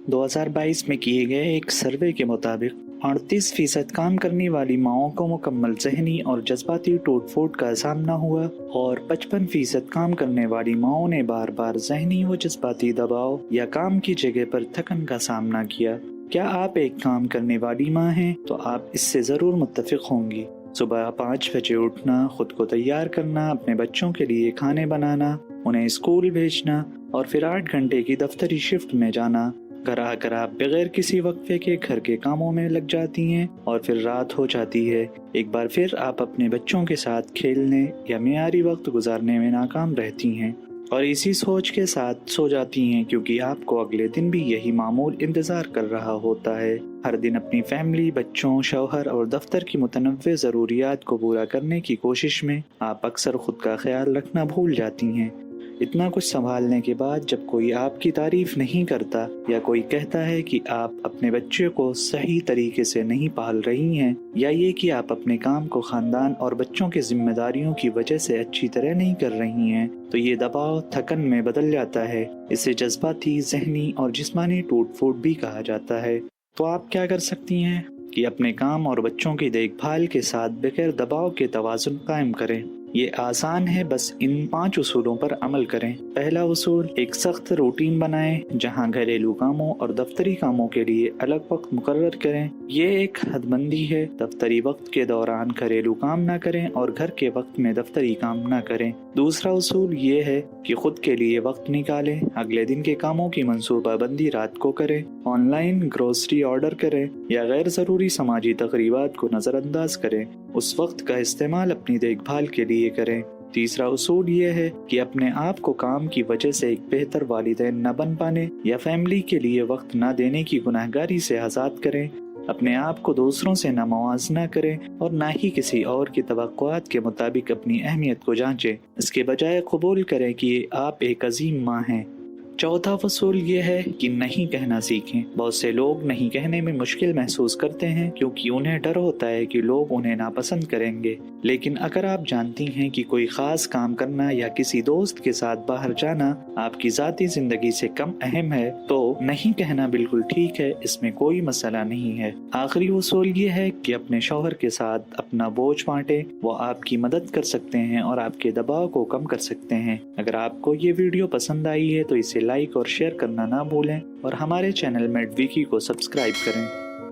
2022 में किए गए एक सर्वे के मुताबिक 38% काम करने वाली माओं को मुकम्मल ज़हनी और जज्बाती टूट फूट का सामना हुआ और 55% काम करने वाली माओं ने बार बार ज़हनी व जज्बाती दबाव या काम की जगह पर थकन का सामना किया। क्या आप एक काम करने वाली माँ हैं तो आप इससे ज़रूर मुत्तफिक होंगी। सुबह 5 बजे उठना, खुद को तैयार करना, अपने बच्चों के लिए खाने बनाना, उन्हें स्कूल भेजना और फिर 8 घंटे की दफ्तरी शिफ्ट में जाना। घर आकर आप बगैर किसी वक्फे के घर के कामों में लग जाती हैं और फिर रात हो जाती है। एक बार फिर आप अपने बच्चों के साथ खेलने या मियारी वक्त गुजारने में नाकाम रहती हैं और इसी सोच के साथ सो जाती हैं क्योंकि आपको अगले दिन भी यही मामूल इंतज़ार कर रहा होता है। हर दिन अपनी फैमिली, बच्चों, शौहर और दफ्तर की मुतनव्वे ज़रूरियात को पूरा करने की कोशिश में आप अक्सर खुद का ख्याल रखना भूल जाती हैं। इतना कुछ संभालने के बाद जब कोई आपकी तारीफ नहीं करता या कोई कहता है कि आप अपने बच्चे को सही तरीके से नहीं पाल रही हैं या ये कि आप अपने काम को खानदान और बच्चों की जिम्मेदारियों की वजह से अच्छी तरह नहीं कर रही हैं, तो ये दबाव थकन में बदल जाता है। इसे जज्बाती, ज़हनी और जिस्मानी टूट फूट भी कहा जाता है। तो आप क्या कर सकती हैं कि अपने काम और बच्चों की देखभाल के साथ बगैर दबाव के तवाज़ुन कायम करें। ये आसान है, बस इन 5 उसूलों पर अमल करें। पहला उसूल, एक सख्त रूटीन बनाएं जहां घरेलू कामों और दफ्तरी कामों के लिए अलग वक्त मुकर्रर करें। ये एक हदबंदी है, दफ्तरी वक्त के दौरान घरेलू काम ना करें और घर के वक्त में दफ्तरी काम ना करें। दूसरा उसूल ये है कि खुद के लिए वक्त निकालें, अगले दिन के कामों की मंसूबाबंदी रात को करें, ऑनलाइन ग्रोसरी ऑर्डर करें या गैर ज़रूरी समाजी तकरीबात को नज़रअंदाज करें। उस वक्त का इस्तेमाल अपनी देखभाल के लिए करें। तीसरा उसूल ये है कि अपने आप को काम की वजह से एक बेहतर वालिदैन न बन पाने या फैमिली के लिए वक्त न देने की गुनाहगारी से आज़ाद करें। अपने आप को दूसरों से न मुआवजा करें और न ही किसी और की तवक्कुआत के मुताबिक अपनी अहमियत को जांचें। इसके बजाय कबूल करें कि आप एक अजीम माँ हैं। चौथा उसूल ये है कि नहीं कहना सीखें। बहुत से लोग नहीं कहने में मुश्किल महसूस करते हैं क्योंकि उन्हें डर होता है कि लोग उन्हें नापसंद करेंगे। लेकिन अगर आप जानती हैं कि कोई ख़ास काम करना या किसी दोस्त के साथ बाहर जाना आपकी ज़ाती ज़िंदगी से कम अहम है तो नहीं कहना बिल्कुल ठीक है, इसमें कोई मसला नहीं है। आखिरी उसूल ये है कि अपने शौहर के साथ अपना बोझ बांटें, वो आपकी मदद कर सकते हैं और आपके दबाव को कम कर सकते हैं। अगर आपको ये वीडियो पसंद आई है तो इसे लाइक और शेयर करना ना भूलें और हमारे चैनल मेड विकी को सब्सक्राइब करें।